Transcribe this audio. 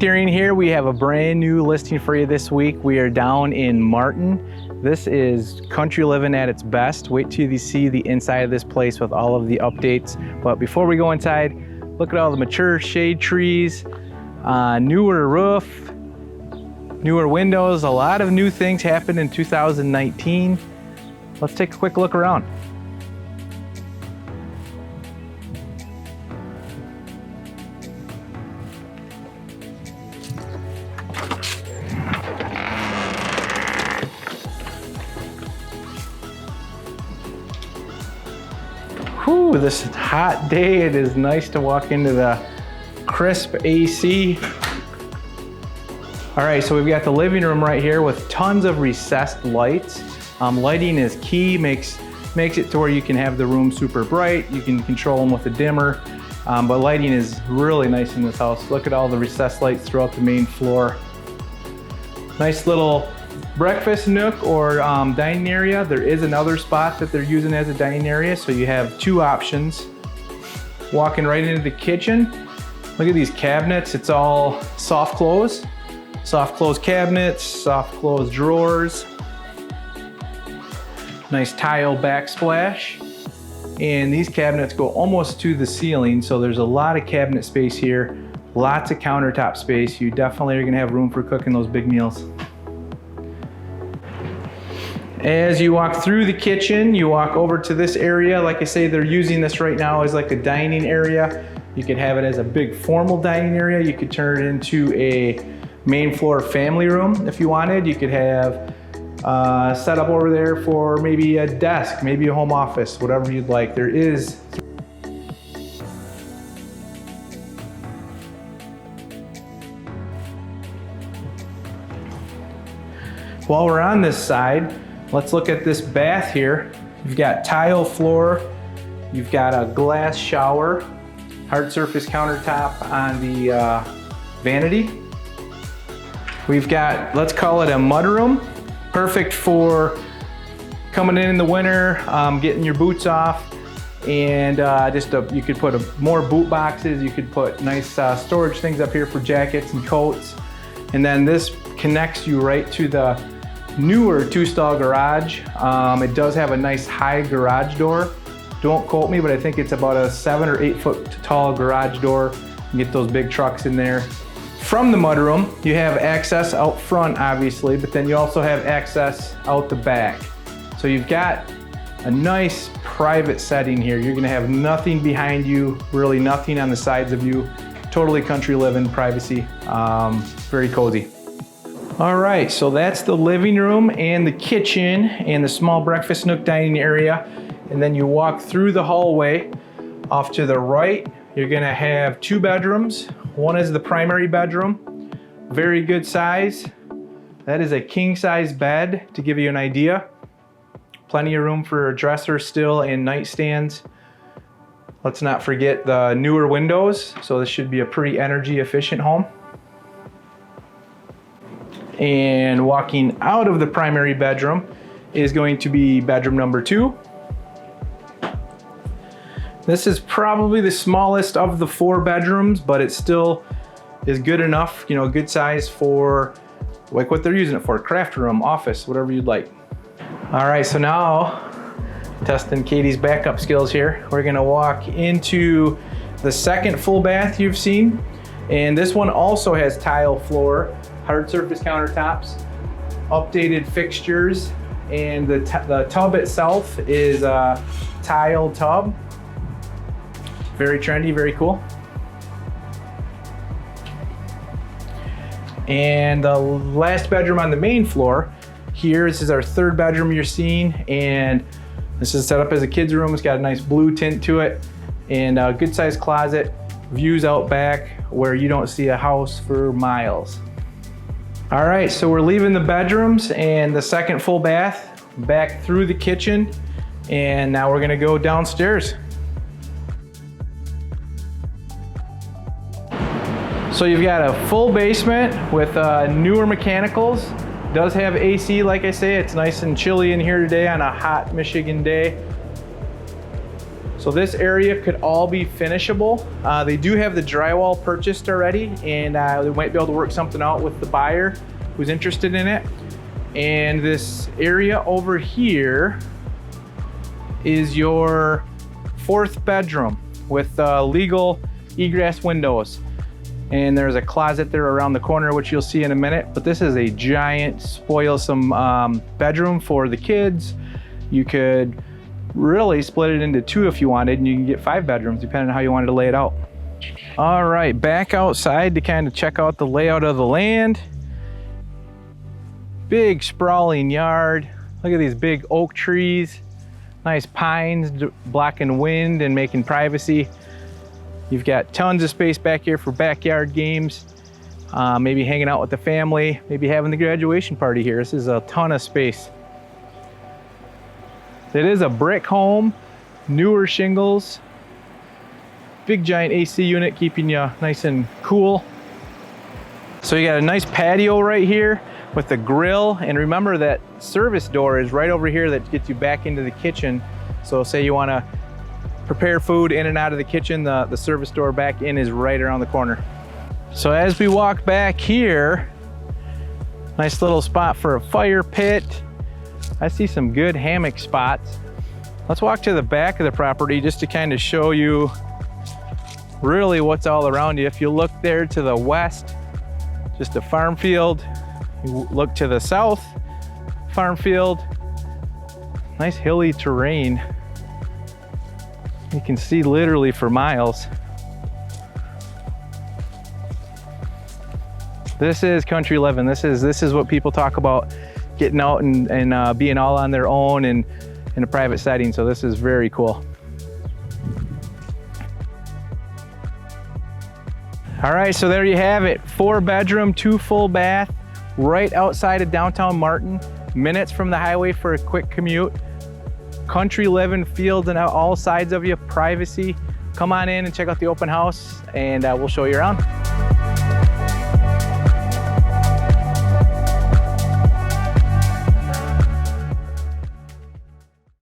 Interior here. We have a brand new listing for you this week. We are down in Martin. This is country living at its best. Wait till you see the inside of this place with all of the updates. But before we go inside, look at all the mature shade trees, newer roof, newer windows. A lot of new things happened in 2019. Let's take a quick look around. Whew, this hot day, it is nice to walk into the crisp AC. All right, so we've got the living room right here with tons of recessed lights. Lighting is key, makes it to where you can have the room super bright. You can control them with a dimmer, but lighting is really nice in this house. Look at all the recessed lights throughout the main floor. Nice little breakfast nook or dining area. There is another spot that they're using as a dining area, so you have two options. Walking right into the kitchen, look at these cabinets. It's all soft close cabinets, soft close drawers. Nice tile backsplash. And these cabinets go almost to the ceiling, so there's a lot of cabinet space here, lots of countertop space. You definitely are gonna have room for cooking those big meals. As you walk through the kitchen, you walk over to this area. Like I say, they're using this right now as like a dining area. You could have it as a big formal dining area. You could turn it into a main floor family room if you wanted. You could have set up over there for maybe a desk, maybe a home office, whatever you'd like. There is while we're on this side, let's look at this bath here. You've got tile floor, you've got a glass shower, hard surface countertop on the vanity. We've got, let's call it a mudroom, perfect for coming in the winter, getting your boots off, and you could put more boot boxes. You could put nice storage things up here for jackets and coats. And then this connects you right to the newer two-stall garage. It does have a nice high garage door. Don't quote me, but I think it's about a 7 or 8 foot tall garage door. You can get those big trucks in there. From the mudroom, you have access out front, obviously, but then you also have access out the back. So you've got a nice private setting here. You're gonna have nothing behind you, really nothing on the sides of you. Totally country living, privacy, very cozy. All right, so that's the living room and the kitchen and the small breakfast nook dining area. And then you walk through the hallway. Off to the right, you're gonna have 2 bedrooms. One is the primary bedroom, very good size. That is a king size bed to give you an idea. Plenty of room for a dresser still and nightstands. Let's not forget the newer windows. So this should be a pretty energy efficient home. And walking out of the primary bedroom is going to be bedroom number 2. This is probably the smallest of the 4 bedrooms, but it still is good enough, you know, good size for like what they're using it for, craft room, office, whatever you'd like. All right, so now testing Katie's backup skills here. We're gonna walk into the second full bath you've seen. And this one also has tile floor, hard surface countertops, updated fixtures, and the tub itself is a tile tub. Very trendy, very cool. And the last bedroom on the main floor here, this is our 3rd bedroom you're seeing, and this is set up as a kid's room. It's got a nice blue tint to it, and a good sized closet, views out back where you don't see a house for miles. All right, so we're leaving the bedrooms and the second full bath, back through the kitchen, and now we're gonna go downstairs. So you've got a full basement with newer mechanicals. Does have AC, like I say. It's nice and chilly in here today on a hot Michigan day. So this area could all be finishable. They do have the drywall purchased already, and they might be able to work something out with the buyer who's interested in it. And this area over here is your 4th bedroom with legal egress windows. And there's a closet there around the corner, which you'll see in a minute. But this is a giant, spoilsome bedroom for the kids. You could really split it into 2 if you wanted, and you can get 5 bedrooms depending on how you wanted to lay it out. All right, back outside to kind of check out the layout of the land. Big sprawling yard. Look at these big oak trees. Nice pines blocking wind and making privacy. You've got tons of space back here for backyard games. Maybe hanging out with the family, maybe having the graduation party here. This is a ton of space. It is a brick home, newer shingles, big giant AC unit keeping you nice and cool. So you got a nice patio right here with the grill, and remember that service door is right over here that gets you back into the kitchen. So say you want to prepare food in and out of the kitchen, the service door back in is right around the corner. So as we walk back here, nice little spot for a fire pit. I see some good hammock spots. Let's walk to the back of the property just to kind of show you really what's all around you. If you look there to the west, just a farm field. You look to the south, farm field. Nice hilly terrain. You can see literally for miles. This is country living. This is what people talk about, getting out and being all on their own and in a private setting. So this is very cool. All right, so there you have it. 4 bedroom, 2 full bath, right outside of downtown Martin, minutes from the highway for a quick commute. Country living, fields and all sides of you, privacy. Come on in and check out the open house, and we'll show you around.